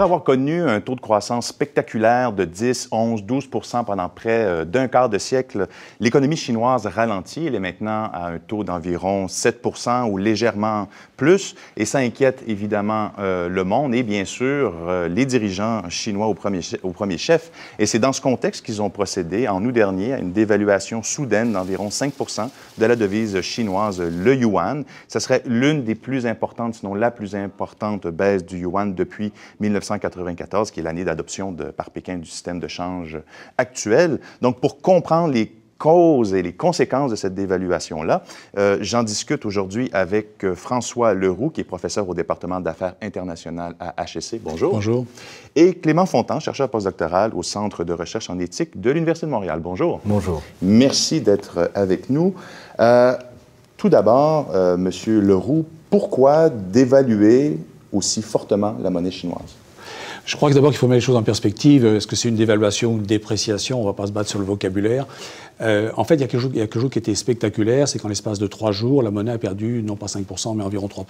Après avoir connu un taux de croissance spectaculaire de 10, 11, 12 pendant près d'un quart de siècle, l'économie chinoise ralentit. Elle est maintenant à un taux d'environ 7 ou légèrement plus. Et ça inquiète évidemment le monde et bien sûr les dirigeants chinois au premier chef. Et c'est dans ce contexte qu'ils ont procédé en août dernier à une dévaluation soudaine d'environ 5 de la devise chinoise, le yuan. Ce serait l'une des plus importantes, sinon la plus importante baisse du yuan depuis 1994, qui est l'année d'adoption par Pékin du système de change actuel. Donc, pour comprendre les causes et les conséquences de cette dévaluation-là, j'en discute aujourd'hui avec François Leroux, qui est professeur au département d'affaires internationales à HEC. Bonjour. Bonjour. Et Clément Fontan, chercheur postdoctoral au Centre de recherche en éthique de l'Université de Montréal. Bonjour. Bonjour. Merci d'être avec nous. Tout d'abord, Monsieur Leroux, pourquoi dévaluer aussi fortement la monnaie chinoise? Je crois que d'abord qu'il faut mettre les choses en perspective. Est-ce que c'est une dévaluation ou une dépréciation? On ne va pas se battre sur le vocabulaire. En fait, il y a quelque chose qui était spectaculaire, c'est qu'en l'espace de 3 jours, la monnaie a perdu non pas 5 mais environ 3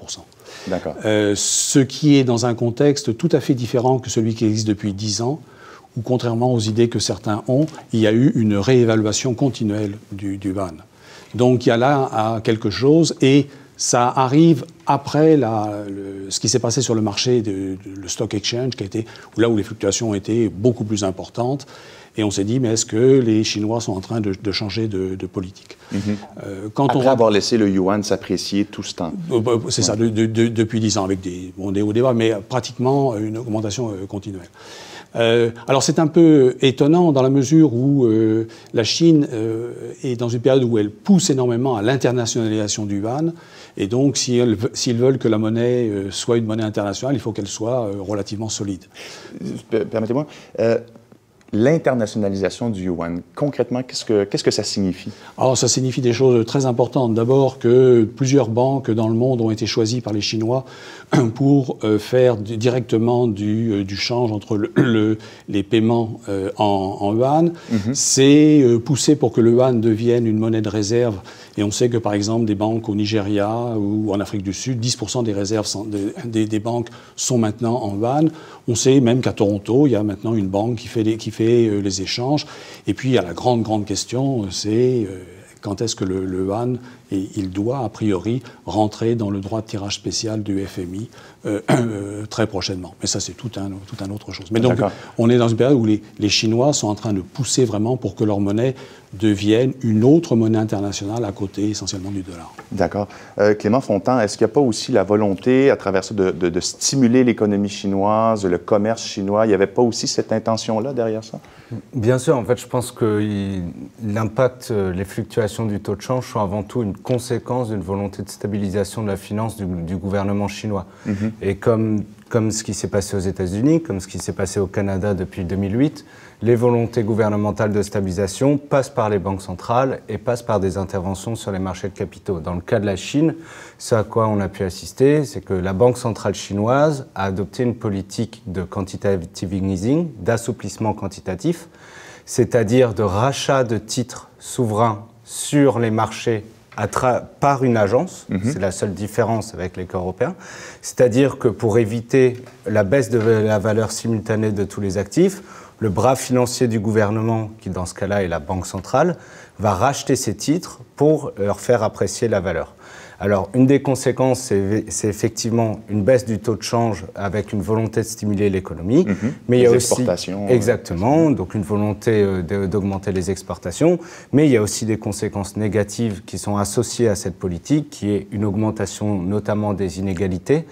D'accord. Ce qui est dans un contexte tout à fait différent que celui qui existe depuis 10 ans, où contrairement aux idées que certains ont, il y a eu une réévaluation continuelle du yuan. Donc il y a là quelque chose et ça arrive après ce qui s'est passé sur le marché, le stock exchange, là où les fluctuations ont été beaucoup plus importantes. Et on s'est dit, mais est-ce que les Chinois sont en train de changer de politique? Après avoir laissé le yuan s'apprécier tout ce temps. C'est ça, depuis 10 ans, avec des hauts débats, mais pratiquement une augmentation continuelle. Alors c'est un peu étonnant dans la mesure où la Chine est dans une période où elle pousse énormément à l'internationalisation du yuan. Et donc, s'ils veulent que la monnaie soit une monnaie internationale, il faut qu'elle soit relativement solide. Permettez-moi, l'internationalisation du yuan, concrètement, qu'est-ce que ça signifie? Alors, ça signifie des choses très importantes. D'abord que plusieurs banques dans le monde ont été choisies par les Chinois pour faire directement du change entre les paiements en yuan. C'est poussé pour que le yuan devienne une monnaie de réserve. Et on sait que, par exemple, des banques au Nigeria ou en Afrique du Sud, 10% des réserves des banques sont maintenant en yuan. On sait même qu'à Toronto, il y a maintenant une banque qui fait les échanges. Et puis, il y a la grande question, c'est quand est-ce que le yuan, il doit, a priori, rentrer dans le droit de tirage spécial du FMI très prochainement. Mais ça, c'est tout un autre chose. Mais donc, on est dans une période où les Chinois sont en train de pousser vraiment pour que leur monnaie devienne une autre monnaie internationale à côté essentiellement du dollar. D'accord. Clément Fontan, est-ce qu'il n'y a pas aussi la volonté, à travers ça, de stimuler l'économie chinoise, le commerce chinois? Il n'y avait pas aussi cette intention-là derrière ça? Bien sûr. En fait, je pense que l'impact, les fluctuations du taux de change sont avant tout une conséquence d'une volonté de stabilisation de la finance du gouvernement chinois. Et comme ce qui s'est passé aux États-Unis, comme ce qui s'est passé au Canada depuis 2008, les volontés gouvernementales de stabilisation passent par les banques centrales et passent par des interventions sur les marchés de capitaux. Dans le cas de la Chine, ce à quoi on a pu assister, c'est que la Banque centrale chinoise a adopté une politique de quantitative easing, d'assouplissement quantitatif, c'est-à-dire de rachat de titres souverains sur les marchés par une agence. C'est la seule différence avec les cas européens. C'est-à-dire que pour éviter la baisse de la valeur simultanée de tous les actifs, le bras financier du gouvernement, qui dans ce cas-là est la Banque centrale, va racheter ces titres pour leur faire apprécier la valeur. Alors, une des conséquences, c'est effectivement une baisse du taux de change avec une volonté de stimuler l'économie. Mais il y a aussi exportations. Exactement, donc une volonté d'augmenter les exportations. Mais il y a aussi des conséquences négatives qui sont associées à cette politique, qui est une augmentation notamment des inégalités,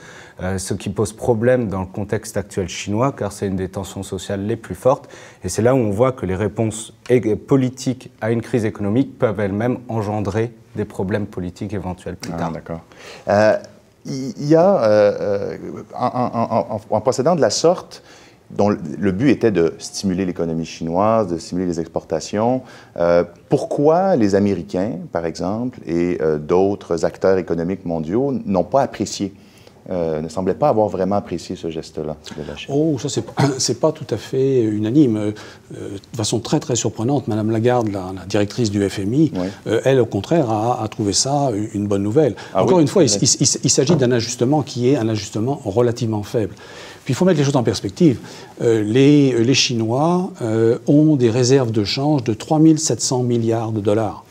ce qui pose problème dans le contexte actuel chinois, car c'est une des tensions sociales les plus fortes. Et c'est là où on voit que les réponses politiques à une crise économique peuvent elles-mêmes engendrer des problèmes politiques éventuels plus tard. D'accord. Il y a, en procédant de la sorte, dont le but était de stimuler l'économie chinoise, de stimuler les exportations, pourquoi les Américains, par exemple, et d'autres acteurs économiques mondiaux n'ont pas apprécié ne semblait pas avoir vraiment apprécié ce geste-là de la Chine. Oh, ça, c'est pas tout à fait unanime. De façon très, très surprenante, Mme Lagarde, la directrice du FMI, elle, au contraire, a trouvé ça une bonne nouvelle. Encore une fois, il s'agit d'un ajustement qui est un ajustement relativement faible. Puis il faut mettre les choses en perspective. Les Chinois ont des réserves de change de 3 700 milliards de dollars.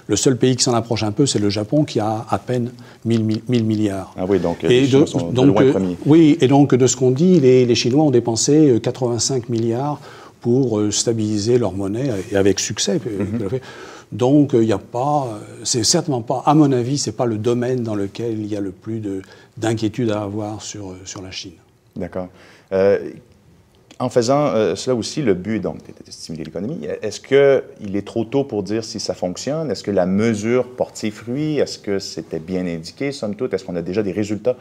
Le seul pays qui s'en approche un peu, c'est le Japon, qui a à peine 1000 milliards. Ah oui, donc les Chinois sont de loin premiers. Oui, et donc de ce qu'on dit, les Chinois ont dépensé 85 milliards pour stabiliser leur monnaie, et avec succès. Donc il n'y a pas, c'est certainement pas, à mon avis, c'est pas le domaine dans lequel il y a le plus d'inquiétude à avoir sur la Chine. D'accord. En faisant cela aussi, le but donc, de stimuler l'économie, est-ce qu'il est trop tôt pour dire si ça fonctionne? Est-ce que la mesure porte ses fruits? Est-ce que c'était bien indiqué, somme toute? Est-ce qu'on a déjà des résultats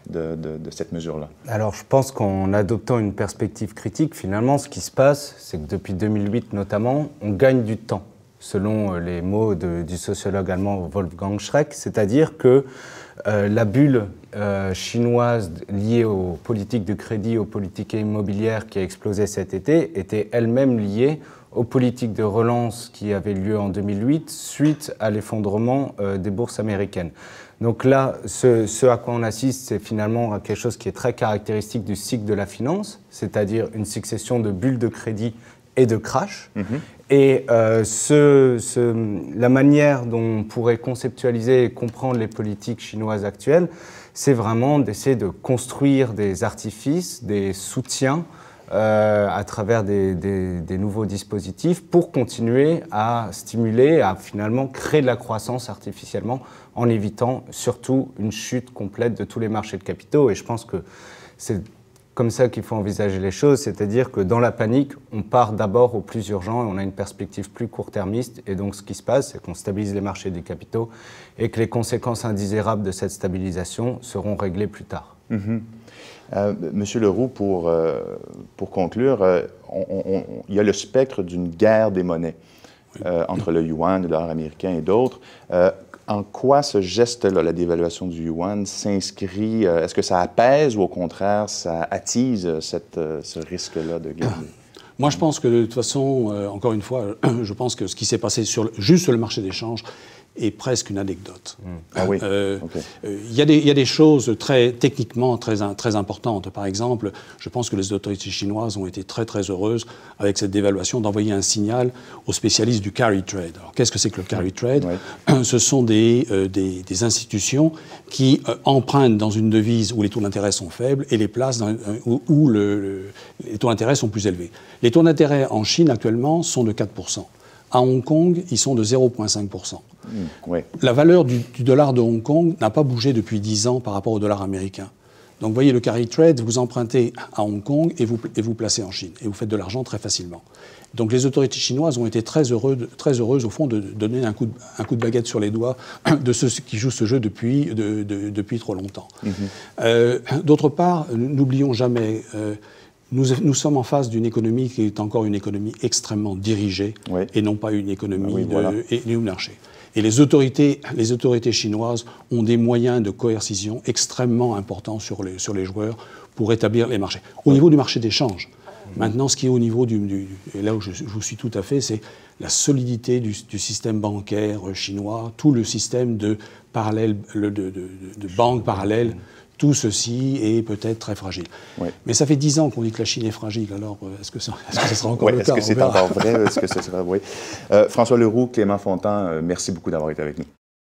de cette mesure-là? Alors, je pense qu'en adoptant une perspective critique, finalement, ce qui se passe, c'est que depuis 2008 notamment, on gagne du temps, selon les mots du sociologue allemand Wolfgang Schreck, c'est-à-dire que la bulle chinoise liée aux politiques de crédit, aux politiques immobilières qui a explosé cet été, était elle-même liée aux politiques de relance qui avaient lieu en 2008 suite à l'effondrement des bourses américaines. Donc là, ce à quoi on assiste, c'est finalement quelque chose qui est très caractéristique du cycle de la finance, c'est-à-dire une succession de bulles de crédit et de crash. Et la manière dont on pourrait conceptualiser et comprendre les politiques chinoises actuelles, c'est vraiment d'essayer de construire des artifices, des soutiens à travers des nouveaux dispositifs pour continuer à stimuler, à finalement créer de la croissance artificiellement en évitant surtout une chute complète de tous les marchés de capitaux. Et je pense que c'est comme ça qu'il faut envisager les choses, c'est-à-dire que dans la panique, on part d'abord au plus urgent et on a une perspective plus court-termiste. Et donc ce qui se passe, c'est qu'on stabilise les marchés des capitaux et que les conséquences indésirables de cette stabilisation seront réglées plus tard. Monsieur Leroux, pour conclure, il y a le spectre d'une guerre des monnaies entre le yuan, le dollar américain et d'autres. En quoi ce geste-là, la dévaluation du yuan, s'inscrit? Est-ce que ça apaise ou au contraire, ça attise ce risque-là de guerre? Moi, je pense que de toute façon, encore une fois, je pense que ce qui s'est passé juste sur le marché des changes est presque une anecdote. Ah oui? Il y a des choses techniquement très importantes. Par exemple, je pense que les autorités chinoises ont été très heureuses avec cette dévaluation d'envoyer un signal aux spécialistes du carry trade. Alors, qu'est-ce que c'est que le carry trade? Ce sont des institutions qui empruntent dans une devise où les taux d'intérêt sont faibles et les placent où les taux d'intérêt sont plus élevés. Les taux d'intérêt en Chine actuellement sont de 4%. À Hong Kong, ils sont de 0,5%. La valeur du dollar de Hong Kong n'a pas bougé depuis 10 ans par rapport au dollar américain. Donc, vous voyez, le carry trade, vous empruntez à Hong Kong et vous placez en Chine. Et vous faites de l'argent très facilement. Donc, les autorités chinoises ont été très heureuses, au fond, de donner un coup de baguette sur les doigts de ceux qui jouent ce jeu depuis trop longtemps. D'autre part, n'oublions jamais... Nous sommes en face d'une économie qui est encore une économie extrêmement dirigée et non pas une économie du marché. Et les autorités chinoises ont des moyens de coercition extrêmement importants sur les joueurs pour établir les marchés. Au niveau du marché des changes, maintenant, ce qui est au niveau et là où je vous suis tout à fait, c'est la solidité du système bancaire chinois, tout le système de banques parallèles. Tout ceci est peut-être très fragile. Mais ça fait 10 ans qu'on dit que la Chine est fragile, alors est-ce que ça sera encore le cas? Est-ce que c'est encore vrai? Est-ce que ce sera vrai? François Leroux, Clément Fontan, merci beaucoup d'avoir été avec nous.